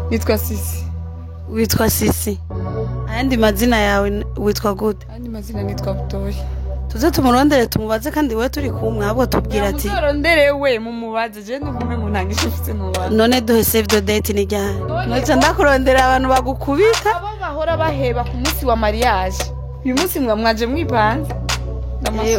Nitwa Sisi. Witwa Sisi. Ayandi mazina yawe witwa gute? Ayandi mazina nitwa Butoyi. Tuze tumurondere tumubaze kandi we turi kumwe ahubwo tubwira ati muzorondere we mumubaze je ndugume mu ntangisho ufite nubaze. None duhe save the date ni ryari? Noce ndakurondera abantu bagukubita Abo bahora baheba ku munsi wa mariage. Uyu munsi mwaje mwipanze.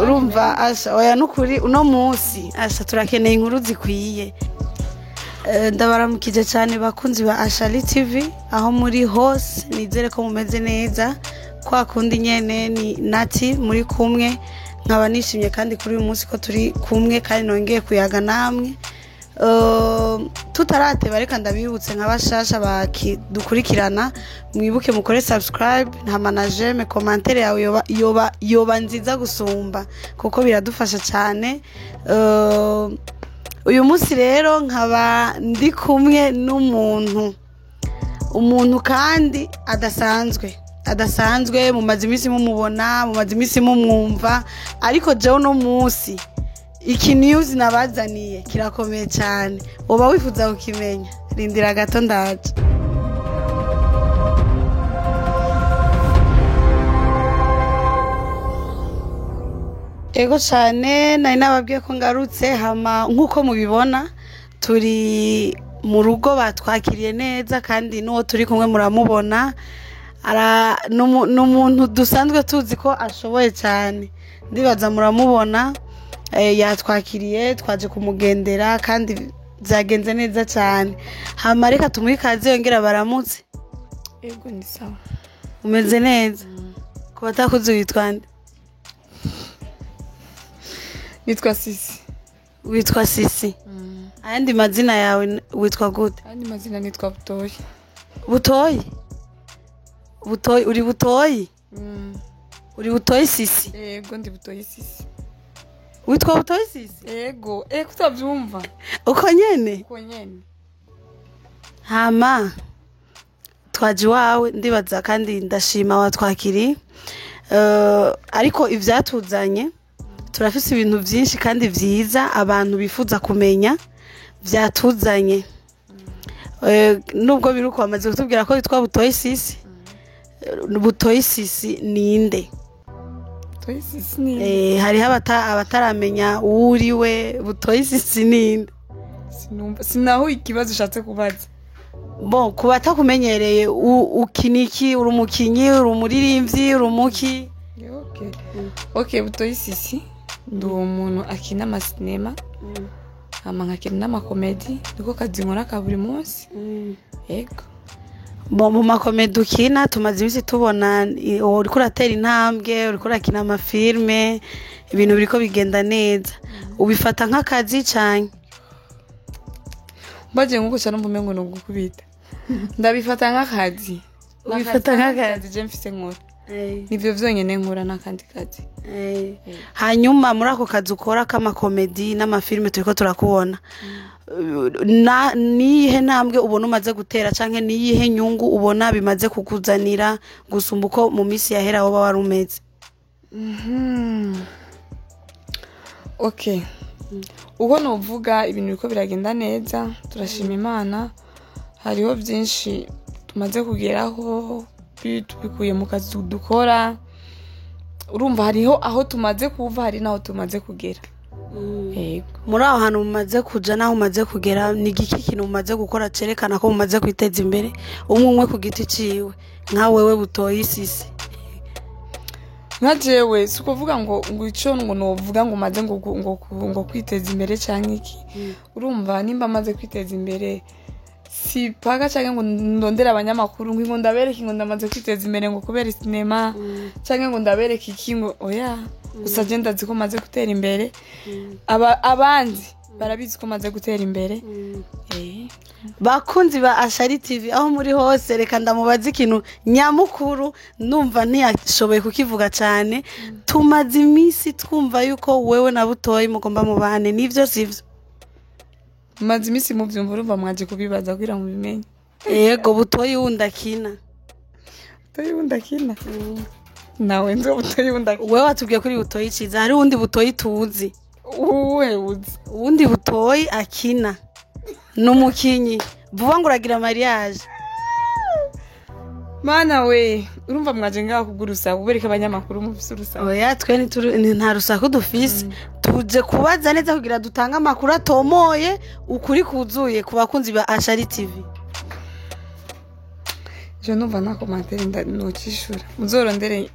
Urumva asha oya nukuri uno munsi asha turakeneye inkuru zikwiye. Ndabaramukije cyane bakunzi ba Ashali TV aho muri hose nizere ko mumeze neza kwa kundi nyene ni Nati muri kumwe nkaba nishimye kandi kuri uyu munsi ko turi kumwe kandi nongeye kuyaga namwe tutarateba reka ndabibutse nk'abashasha bakidukurikirana mwibuke mukore subscribe nta manageme commentaire yawe yoba nziza gusumba kuko biradufasha cyane uyu munsi rero nkaba ndi kumwe umuntu kandi adasanzwe mu mazimisi mumubona mu mazimisi mumwumva ariko jewe no munsi iki news nabazaniye kirakomeye cyane uba wifuza kukimenya rindira gato ndaje ego cyane nari nababwiye ko ngarutse hama nkuko mubibona turi mu rugo batwakiriye neza kandi n'uwo turi kumwe muramubona n'umuntu dusanzwe tuzi ko ashoboye cyane ndibaza muramubona yatwakiriye twaje kumugendera kandi byagenze neza cyane hama reka tumuhe ikaze yongera baramutse Ego ni sawa umeze neza ko batakuze witwa nde Nitwa Sisi. Witwa Sisi. Ayandi mazina yawe witwa gute? Ayandi mazina nitwa Butoyi. Butoyi? Butoyi uri Butoyi? Uri Butoyi Sisi? Ego ndi Butoyi Sisi. Witwa Butoyi Sisi? Ego utavyumva. Uko nyene? Uko nyene. Hama twaje wawe ndibaza kandi ndashima watwakiri ariko ivyatuzanye turafise ibintu byinshi kandi vyiza abantu bifuza kumenya byatuzanye nubwo biruko bamaze kutubwira ko bitwa Butoyi Sisi Butoyi Sisi ninde Butoyi Sisi ninde hariho abataramenya uriwe Butoyi Sisi ninde sinaho ikibazo ushatse kubaza bon kuba takumenyereye ukiniki uri umukinyi uri umuririmbyi uri umuki Okay Butoyi Sisi ndi umuntu akina amasinema hama nkakina n'amakomedi niko kazi nkora ka buri munsi yego mu makomedi ukina tumaze imisi tubona uriko uratera intambwe uriko urakina amafilme ibintu biriko bigenda neza ubifata nk'akazi cyane baje nkuko cyane mvumengo no gukubita ndabifata nk'akazi ubifata nk'akazi je mfise nkora nivyo vyonyene nkora nakandi kazi hanyuma muri ako kazi ukora k'amakomedi n'amafilme turiko turakubona nihe ntambwe ubona umaze gutera canke niyihe nyungu ubona bimaze kukuzanira gusumba uko mu misi yahera woba wari umeze okay uko novuga ibintu biko biragenda neza turashima Imana hariho byinshi tumaze kugeraho bikuye mu kazi dukora urumva hariho aho tumaze kuva hari naho tumaze kugera yego muri aho hantu mumaze kuja naho umaze kugera ni giki kintu umaze gukora cerekana ko mumaze kwiteza imbere umwe ku giti ciwe nka wewe Butoyi Sisi nka jewe sukuvuga ngo ico ngo novuga ngo maze ngo kwiteza imbere canke iki urumva nimba maze kwiteza imbere si paga canke ngo ndondera abanyamakuru ngo ndabereke ngo ndamaze kwiteza imbere ngo kubera sinema canke ngo ndabereke iki ngo oya gusa je ndazi ko maze gutera imbere abandi barabizi ko maze gutera imbere bakunzi ba Ashali TV aho muri hose reka ndamubaza ikintu nyamukuru numva ntiyashoboye kukivuga cyane tumaze imisi twumva yuko wewe na Butoyi mugomba mubane nivyo sivyo maze imisi mu byumva urumva mwaje kubibaza kugira mu bimenye yego Butoyi wundakina nawe nzo Butoyi wundakina wewe watubwiye kuri Butoyi ciza hari undi Butoyi tuzi uwe uzi undi Butoyi akina n'umukinyi vuba ngo uragira mariage mana we urumva mwaje ngaho kugurusa ubereka abanyamakuru mufise urusaku oya twe nta rusaku dufise tuje kubaza neza kugira dutanga amakuru atomoye ukuri kuzuye ku bakunzi ba Ashali TV. je numva na commentaire nocishura muzorondere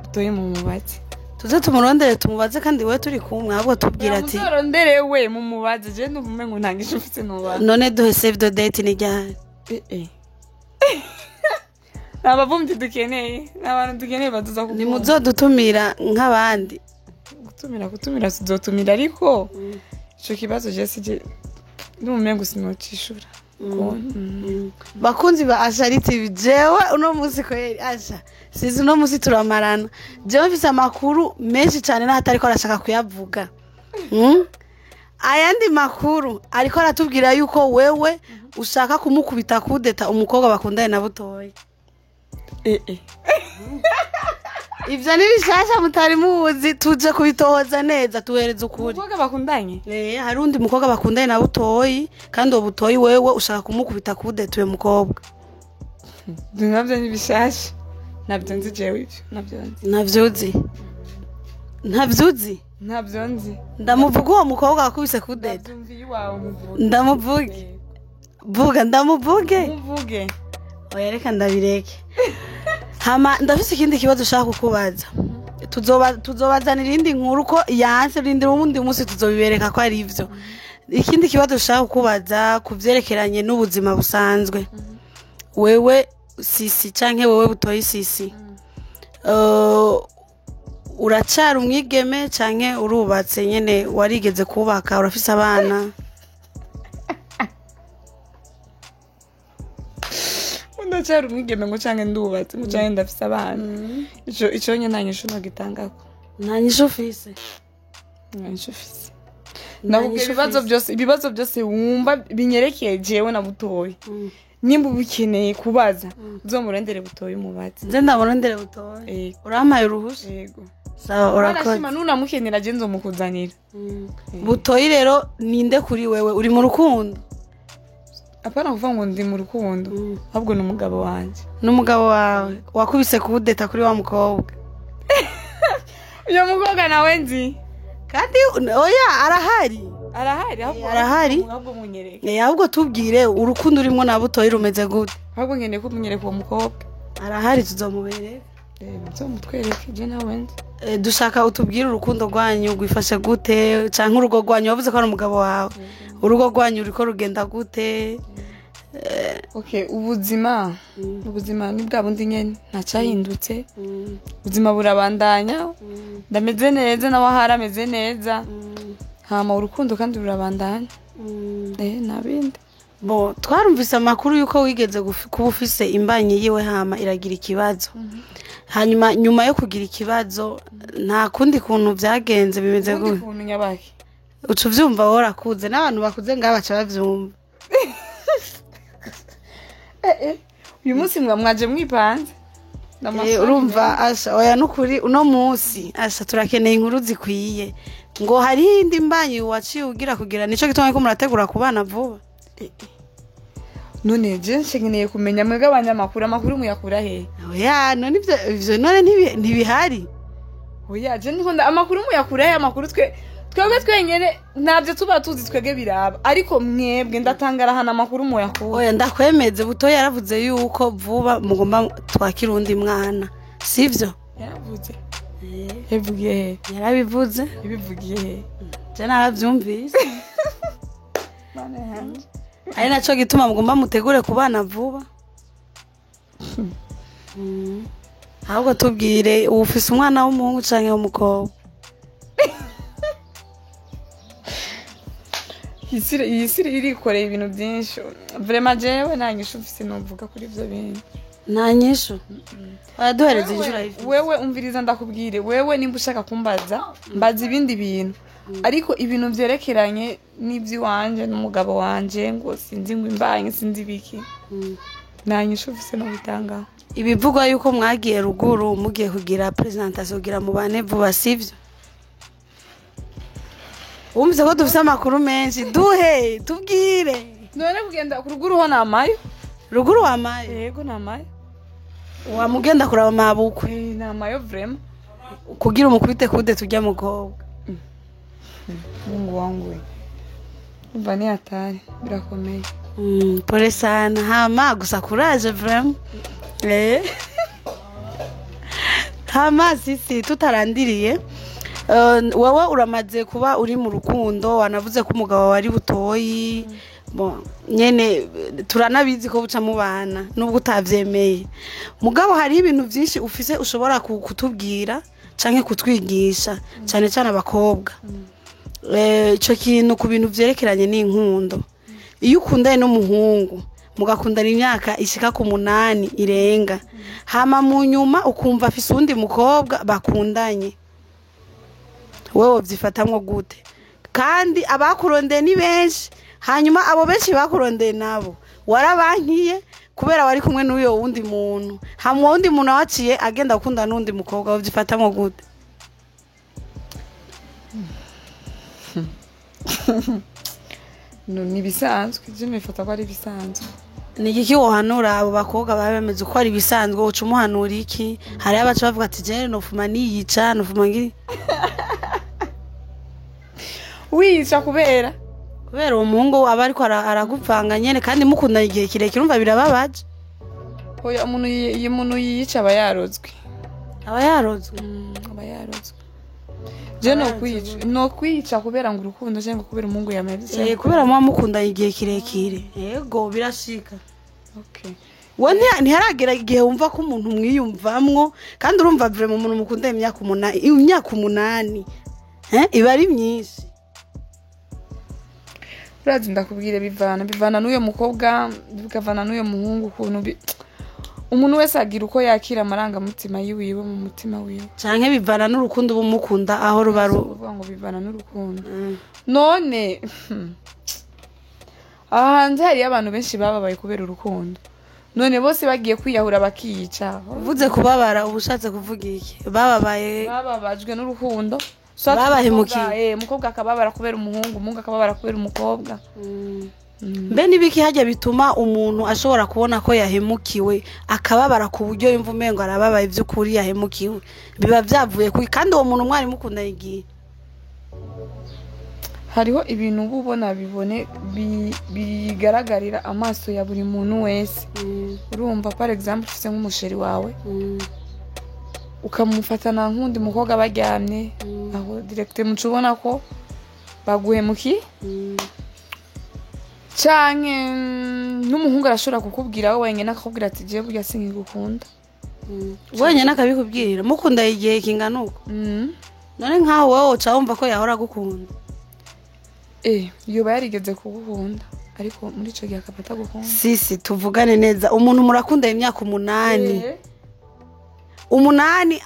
butoyi mu mubazi tuze tumurondere tumubaze kandi we turi kumwe ahubwo tubwira ati muzorondere we mu mubazi je numva ngo ntangisha ufite nubazi none duhe save the date ni ryari abavumbi dukeneye n'abantu dukeneye baduza kuko nimuzodutumira nk'abandi gutumira tuzotumira ariko ico kibazo je sije n'umumengo sinocishura bakunzi ba Ashali TV jewe uno musi kweri asha sizi uno musi turamarana jewe mfise amakuru menshi cyane n'ahatari ko arashaka kuyavuga ayandi makuru ariko aratubwira yuko wewe ushaka kumukubita kudeta umukobwa bakundanye na butoyi ivyo ni bishasha mutari muzi tuje kubitohoza neza tuhereza ukuri umukobwa bakundanye hari undi mukobwa bakundanye na butoyi kandi uwo butoyi wewe ushaka kumukubita kudeta uyo mukobwa navyo ni bishasha navyo nzi jewe ivyo navyo nzi ndamuvuga uwo mukobwa wakubise kudeta ndamuvuge oya reka ndabireke hama ndafise ikindi kibazo ushaka kukubaza tuzobazanira indi nkuru ko yanse rindira ubundi munsi tuzobibereka ko ari ivyo ikindi kibazo ushaka kukubaza kuvyerekeranye n'ubuzima busanzwe wewe sisi canke wewe butoyi sisi uracara umwigeme canke urubatse nyene warigeze kubaka urafise abana ndacara umwigeme ngo canke ndubatse ngo canke ndafise abana ico nye ntanyisho nogitangako ntanyisho ufise nabubwe ibibazo byose wumva binyerekeye jewe na butoyi nimba ubikeneye kubaza uzomurondere butoyi umubaze nze ndamurondere butoyi urampaye uruhusha yego sawa urakoze nunamukenera je nzomukuzanira butoyi rero ninde kuri wewe uri mu rukundo apana kuvuga ngo ndi mu rukundo ahubwo n'umugabo wanje n'umugabo wawe wakubise kudeta kuri wa mukobwa uyo mukobwa nawe nzi kandi oya arahari ahubwo munyereke ahubwo tubwire urukundo urimo na butoyi rumeze gute ahubwo nkeneye ko munyereka uwo mukobwa arahari tuzomubereka mutwereke je nawe nzi dushaka utubwire urukundo rwanyu rwifashe gute canke urugo rwanyu wavuze ko ari umugabo wawe urugo rwanyu ruriko rugenda gute ubuzima ni bwa bundi nyene ntacahindutse ubuzima burabandanya ndameze neza nawe harameze neza hama urukundo kandi rurabandanya nabindi twarumvise amakuru yuko wigeze kuba ufise imbanyi yiwe hama iragira ikibazo hanyuma nyuma yo kugira ikibazo nta kundi kuntu vyagenze bimeze gute uca uvyumva worakuze n'abantu bakuze ngaho baca bavyumva uyu munsi mwaje mwipanze urumva asha oya nukuri uno munsi asha turakeneye inkuru zikwiye ngo hari indi mbanyi waciye ugira kugira nico gituma ko murategura kubana vuba none je nkeneye kumenya mwega abanyamakuru muyakura he oya none ivyo none ntibihari oya je nkunda amakuru muyakura he amakuru twebwe twenyene ntabyo tuba tuzi twege biraba ariko mwebwe ndatangara hana amakuru muyakura oya ndakwemeze butoyi yaravuze yuko vuba mugomba twakira undi mwana sivyo yaravuze yavugiye yarabivuze ibivugiye je naravyumvise ari naco gituma mugomba mutegure kubana vuba ahubwo tubwire ufise umwana w'umuhungu canke w'umukobwa iyi siri irikoreye ibintu byinshi vraiment jewe nta nyishu ufise novuga kuri ivyo bintu nta nyishu baraduhereza inshuro wewe umviriza ndakubwire wewe nimba ushaka kumbaza mbaza ibindi bintu ariko ibintu vyerekeranye n'ivy'iwanje n'umugabo wanje ngo sinzi ngo imbanye sinzi biki nta nyishu ufise no bitangaho ibivugwa yuko mwagiye ruguru mugiye kugira presentation kugira mu bane vuba sivyo umze ko dufise amakuru menshi duhe tubwire none kugenda ku ruguru ho namayo ruguru wamaye yego namayo wamugenda kuraba mabukwe inama yo vrema kugira umukubite kude tujya mukobwa Mungu wangu umva ni hatari birakomeye pole sana hama gusa courage vraiment hama sisi tutarandiriye wowe uramaze kuba uri mu rukundo wanavuze ko umugabo wari butoyi nyene turanabizi ko buca mu bana nubwo utavyemeye mugabo hari ibintu byinshi ufise ushobora kutubwira canke kutwigisha cyane cyane abakobwa ico kintu ku bintu vyerekeranye n'inkundo iyo ukundanye n'umuhungu mugakundana imyaka ishika ku 8 irenga hama mu nyuma ukumva afise undi mukobwa bakundanye wewe vyifatamwo gute kandi abakurondeye ni benshi hanyuma abo benshi bakurondeye nabo warabankiye kubera wari kumwe n'uyo wundi muntu hamwe wundi muntu waciye agenda gukunda n'undi mukobwa vyifatamwo gute no ni bisanzwe je nifata ko ari bisanzwe ni iki wohanura abo bakobwa babemeze uko ari bisanzwe uca umuhanura iki hari abaca bavuga ati je nofuma niyica nofuma ngiri wica kubera uwo muhungu aba ariko aragupfanga nyene kandi mukundana igihe kirekire urumva birababaje oya umuntu yica aba yarozwe aba yarozwe je no kwica kubera ngo urukundo cyangwa kubera umuhungu yameze kubera muba mukundana igihe kirekire yego birashika okay wone ntiharagera igihe wumva ko umuntu mwiyumvamwo kandi urumva vraiment umuntu mukundana imyaka 8 iba ari myinshi urazi ndakubwire bivana n'uyo mukobwa bikavana n'uyo muhungu ukuntu umuntu wese agira uko yakira amarangamutima yiwiwe mu mutima wiwe canke bivana n'urukundo bumukunda aho ruba ruvuga ngo bivana n'urukundo none ahanze hari abantu benshi bababaye kubera urukundo none bose bagiye kwiyahura bakiyica uvuze kubabara ubushatse kuvuga iki bababajwe n'urukundo babahemukiye umukobwa akababara kubera umuhungu akababara kubera umukobwa mbe nibiki hajya bituma umuntu ashobora kubona ko yahemukiwe akababara ku buryo yumva umengo arababaye by'ukuri yahemukiwe biba byavuye kuri kandi uwo muntu mwari mukunda igihe hariho ibintu ubona bigaragarira amaso ya buri muntu wese urumva par exemple ufite nk'umusheri wawe ukamufatana nk'undi mukobwa baryamye aho direct mucubona ko baguhemukiye canke n'umuhungu arashobora kukubwira wowe wenyine akakubwira ati je burya singikukunda wenyine akabikubwirira mukunda igihe kingana uko none nkaho wowe uca wumva ko yahora gukunda yoba yarigeze kugukunda ariko muri ico gihe akafata gukunda sisi tuvugane neza umuntu murakunda imyaka 8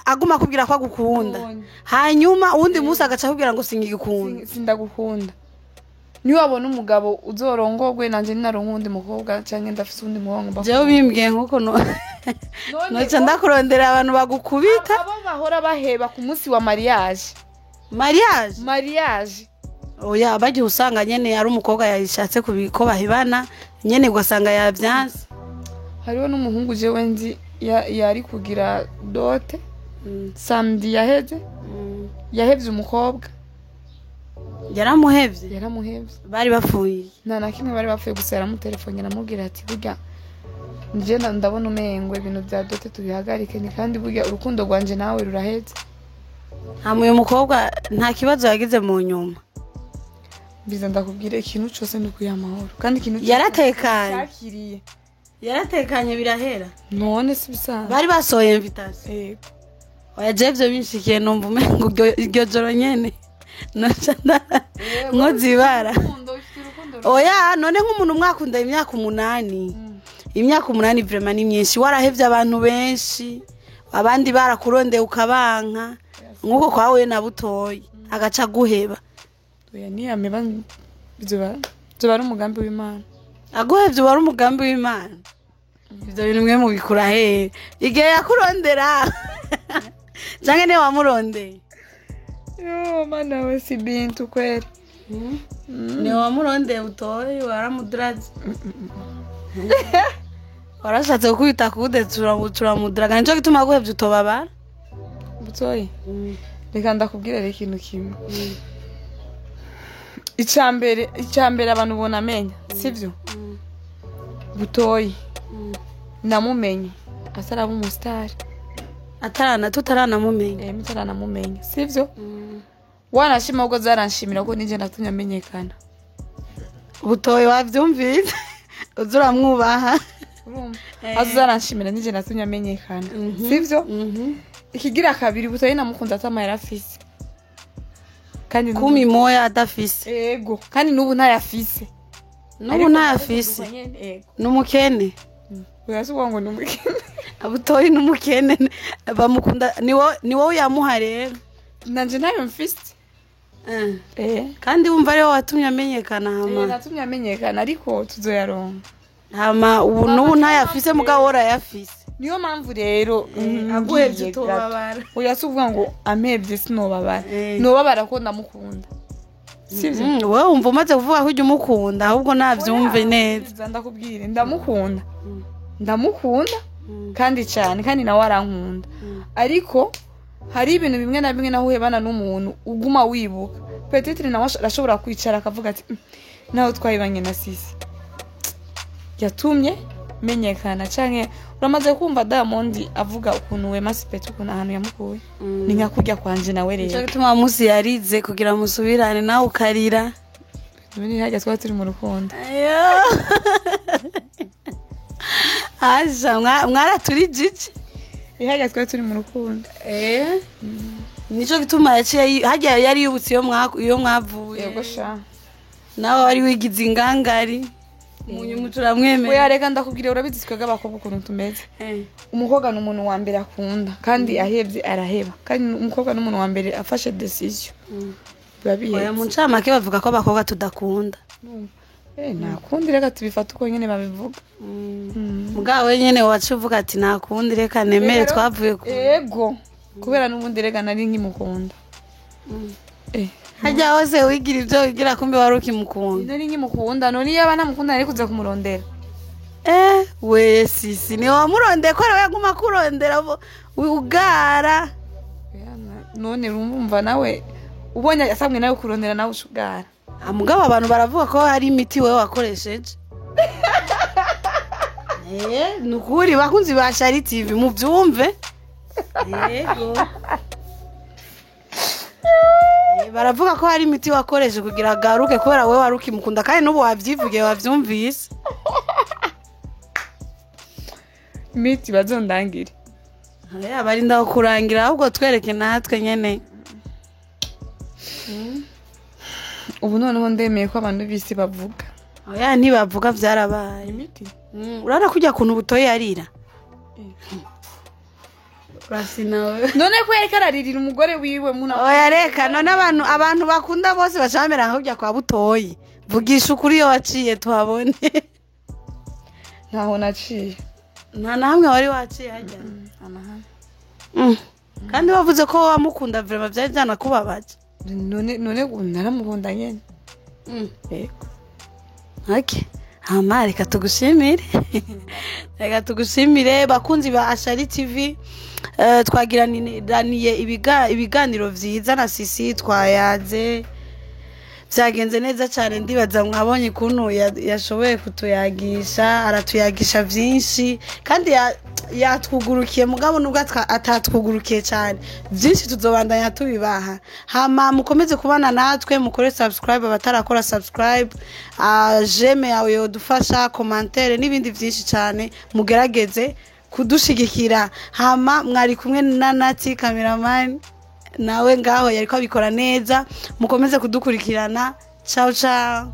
aguma kubwira ko agukunda hanyuma uwundi munsi agaca akubwira ngo singikukunda sindagukunda niyo wabona umugabo uzorongogwe nanje ninaronka undi mukobwa canke ndafise undi muhungu jewe bimbwiye nkuko noca ndakurondera abantu bagukubita abo bahora baheba ku munsi wa mariage oya bagiye usanga nyene ari umukobwa yashatse kubiko bahibana nyene ugasanga yavyanse hariho n'umuhungu jewe nzi yari kugira dote samedi yahevye umukobwa yaramuhevye bari bapfuye nta kimwe bari bapfuye gusa yaramutelefone aramubwira ati burya nje ndabona umengo ibintu bya dote tubihagarike ni kandi burya urukundo rwanje nawe ruraheze hamuye umukobwa nta kibazo yagize mu nyuma biza ndakubwira ikintu cyose ni kuyamahoro kandi ikintu yaratekanye birahera none si bisanzwe bari basohoye invitation oya jevyo binshikiye numva umengo iryo joro nyene nkozibara oya none nk'umuntu mwakunda imyaka 8 imyaka 8 vraiment ni myinshi warahevye abantu benshi abandi barakurondeye ukabanka nkuko kwawe na butoyi agaca guheba oya ni ameba bizoba ari umugambi w'Imana aguhevye wari umugambi w'Imana ivyo bintu mwe mubikura he igihe yakurondera canke ne wamurondeye yo mana we si bintu kweli ne wamurondeye utoye waramudraze warashatse gukubita kude turamudiraga nico gituma guhevye utobabara butoyi reka ndakubwira rero ikintu kimwe icambere abantu ubona amenya sivyo butoyi namumenye asaraba umusitari tutaranamumenya mutaranamumenya sivyo wanashima ubwo zaranshimira ko ninjye natumye amenyekana butoyi wavyumvise uzuramwubaha azaranshimira ninjye natumye amenyekana sivyo ikigira kabiri butoyi namukunda atama yarafise kandi kumi moya adafise yego kandi nubu ntayafise numukene uyasuba ngo numukene butoyi numukene bamukunda ni wowe yamuha rero nanje nayo mfise kandi wumva rero watumye amenyekana hama natumye amenyekana ariko tuzoyaronka hama ubu nubu ntayafise mugabo warayafise niyo mpamvu rero aguhevye utobabara uyasuvuga ngo ampevye sinobabara nobabara ko ndamukunda sivyo wowe wumva umaze kuvuga ko ujya umukunda ahubwo navyumve neza ndakubwire ndamukunda kandi cyane kandi nawe arankunda ariko hari ibintu bimwe na bimwe naho uhebana n'umuntu uguma wibuka peut-être nawe arashobora kwicara akavuga ati naho twayibanye na sisi yatumye menyekana canke uramaze kumva Diamond avuga ukuntu Wema Sepetu ukuntu ahantu yamukuye ni nka kurya kwanje nawe rero cyo gituma musi yarize kugira musubirane nawe ukarira none hajya twa turi mu rukundo aja mwaraturi jiji ihajya twa turi mu rukundo nico gituma yaciye hajya yari yubutse iyo mwavuye yego sha nawe wari wigize ingangari munyuma turamwemera oya reka ndakubwira urabizi twega abakobwa ukuntu tumeze umukobwa n'umuntu wa mbere akunda kandi ahevye araheba kandi umukobwa n'umuntu wa mbere afashe decision babiye oya mu ncamake bavuga ko abakobwa tudakunda nakundi reka tubifata uko nyene babivuga mugawe nyene wacu uvuga ati nakundi reka nemere twavuye ku yego kubera n'ubundi reka nari nkimukunda hajya hose wigira ibyo wigira kumbe wari ukimukunda nari nkimukunda none yaba namukunda nari kuza kumurondera we sisi ni wamurondeye ko rewe guma kurondera ugara none urumva nawe ubonye asamwe nawe kurondera nawe ushugara mugabo abantu baravuga ko hari imiti wewe wakoresheje nukuri bakunzi ba Shari TV mu byumve yego baravuga ko hari imiti wakoresheje kugira agaruke kubera wewe wari ukimukunda kandi n'ubu wabyivugiye wabyumvise imiti bazondangire barinda kurangira ahubwo twereke natwe nyene ubu noneho ndemeye ko abantu bisi bavuga oya ntibavuga byarabaye imiti urana kujya kuntu butoye yarira urasinawe none ko yareka araririra umugore wiwe oya reka none abantu bakunda bose bacamera nka kujya kwa butoyi vugisha ukuri yo waciye tuhabone ntaho naciye nta namwe wari waciye hajya kandi bavuze ko wamukunda vraiment byari byanakubabaje none naramukunda nyene yego okay hama reka tugushimire bakunzi ba Shari TV twagiraniye ibiganiro vyiza na Sisi twayaze byagenze neza cyane ndibaza mwabonye kuntu yashoboye kutuyagisha aratuyagisha byinshi kandi yatwugurukiye mugabo nubwo atatwugurukiye cyane byinshi tuzobandanya tubibaha hama mukomeze kubana natwe mukore subscribe abatarakora subscribe j'aime yawe yodufasha commentaire n'ibindi byinshi cyane mugerageze kudushigikira hama mwari kumwe na Nati cameraman nawe ngaho yariko abikora neza mukomeze kudukurikirana ciao ciao